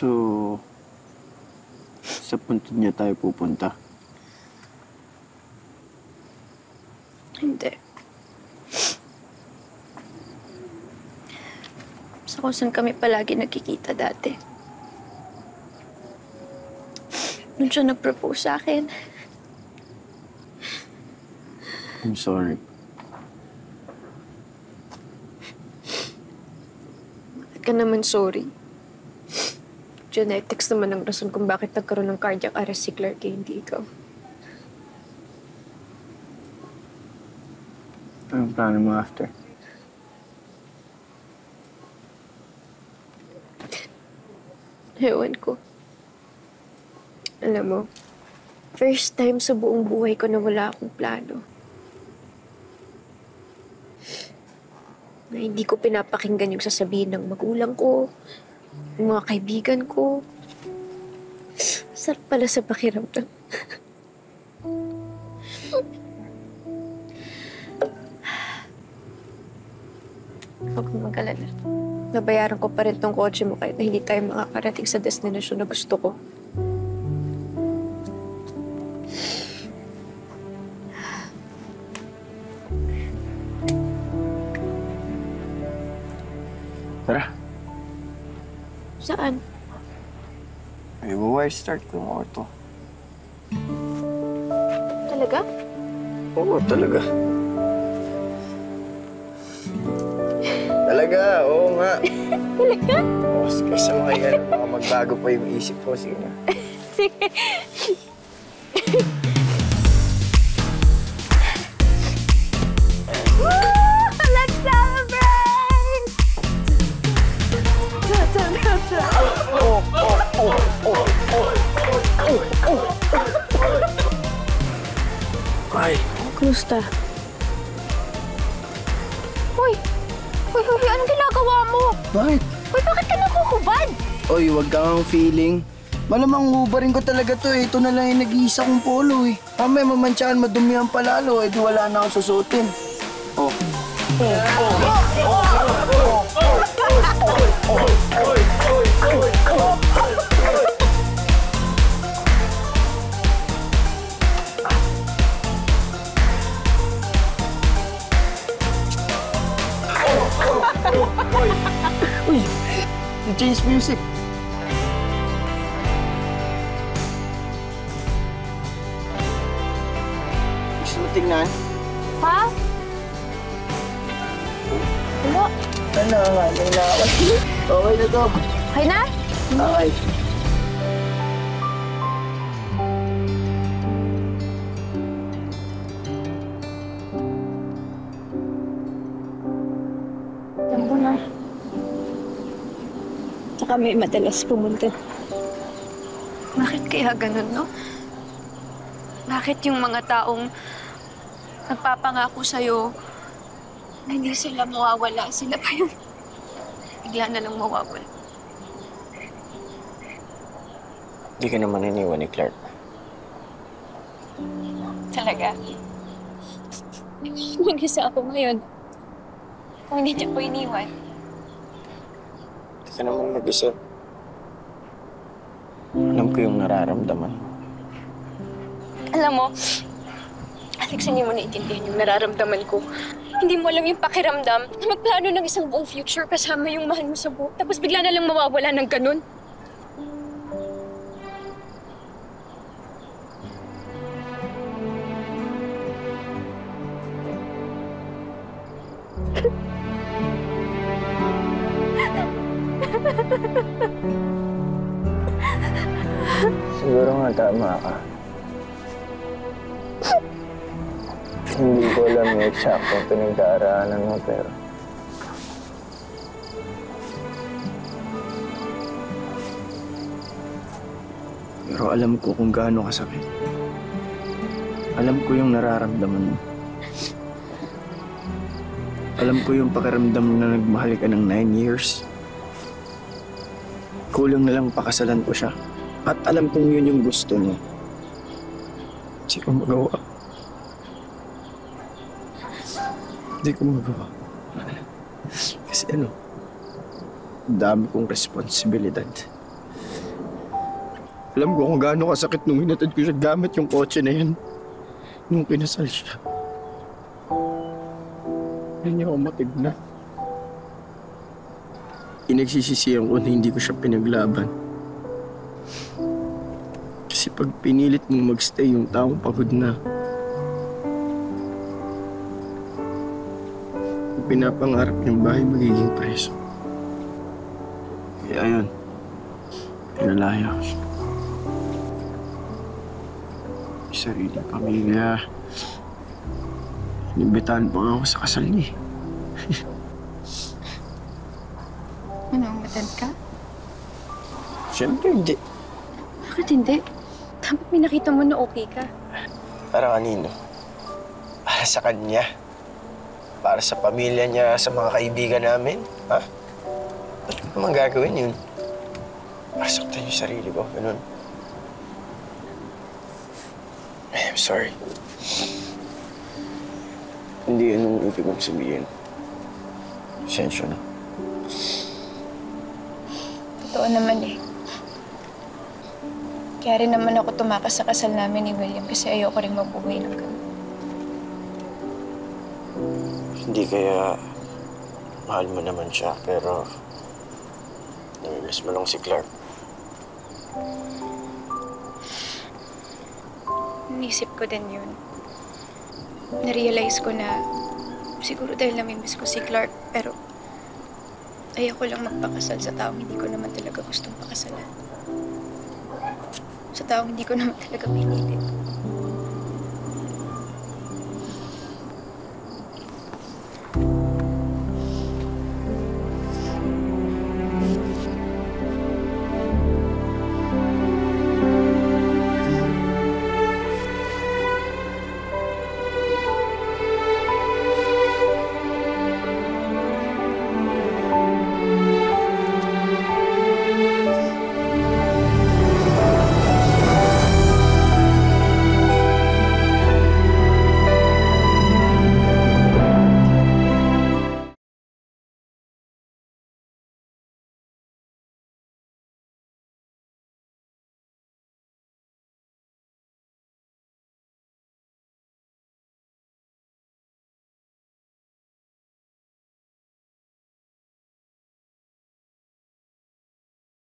So, sa puntod niya tayo pupunta? Hindi. Sa kung saan kami palagi nagkikita dati. Nung siya nag-propose sa akin. I'm sorry. Bakit ka naman sorry? Genetics naman ang rason kung bakit nagkaroon ng cardiac arrest si Clark, hindi ikaw. Anong plano mo after? Ewan ko. Alam mo, first time sa buong buhay ko na wala akong plano. Na hindi ko pinapakinggan yung sasabihin ng magulang ko, yung mga kaibigan ko. Sarap pala sa pakiramdam. Huwag kang mag-alala. Nabayaran ko pa rin tong kotse mo kahit na hindi tayo makakarating sa destinasyon na gusto ko. Tara. Saan? Ay, wire start ko yung auto. Talaga? Oo, talaga. Talaga, oo nga. Talaga? Oo, kaysa makikita, baka magbago pa yung isip ko. Sige na. Sige. Let's celebrate! Ay. Kumusta? Hoy! Hoy, hoy, anong ginagawa mo? Bakit? Hoy, bakit ka nakuhubad? Oy, wag kang feeling. Malamang hubarin ko talaga to eh. Ito na lang yung nag-iisa kong polo eh. Mamaya mamantsahan, madumihan palalo eh. Di wala na akong susutin. Oh. Uy! Change music. Gusto mo tingnan? Ha? Ano? Ano nga, may nakas. Okay na to. Hay na? Okay. Alam ko na. Tsaka may madalas pumunta. Bakit kaya ganun, no? Bakit yung mga taong nagpapangako sa'yo na hindi sila mawawala, sila pa yung bigla na lang mawawala? Hindi ka naman iniwan ni Clark. Talaga? Mag-isa ako ngayon. Kung hindi niya ko iniwan. Hindi ka naman mag-isa. Alam ko yung nararamdaman mo. Alam mo, Alex, hindi mo naiintindihan yung nararamdaman ko. Hindi mo alam yung pakiramdam na magplano ng isang buong future kasama yung mahal mo sa buhay. Tapos bigla na lang mawawala ng ganun. Siguro nga tama ka. Hindi ko alam yung eksaktong pinagdaraanan mo, pero... Pero alam ko kung gaano kasakit. Alam ko yung nararamdaman mo. Alam ko yung pakiramdam na nagmahal ka ng 9 years. Kulang na lang pakasalan ko siya. At alam kong yun yung gusto niya. Hindi ko magawa. Hindi ko magawa. Kasi ang dami kong responsibilidad. Alam ko kung gaano kasakit nung hinatid ko siya gamit yung kotse na yan. Nung kinasal siya. Hindi niya ako matignan. Inagsisisihan ko na hindi ko siya pinaglaban. Kasi pag pinilit mong magstay yung taong pagod na, kung pinapangarap yung bahay magiging preso. Kaya ayun, pinalaya ko siya. May sariling pamilya. Inimbitahan pa nga ako sa kasal niya. Ano, matand ka? Siyempre hindi. Bakit hindi? Dapat may nakita mo na okay ka. Para kanino? Para sa kanya. Para sa pamilya niya, sa mga kaibigan namin. Ha? Ba't ko naman gagawin yun? Para saktan yung sarili ko, ganun. I'm sorry. Hindi yun ang ibig kong sabihin. Sensya na. Totoo naman eh. Kaya rin naman ako tumakas sa kasal namin ni William kasi ayoko rin mabuhay ng gano'n. Hindi kaya mahal mo naman siya, pero namimiss mo lang si Clark. Inisip ko din yun. Narealize ko na siguro dahil namimiss ko si Clark, pero ayoko lang magpakasal sa taong hindi ko naman talaga gustong pakasalan. Sa taong hindi ko naman talaga pinilit.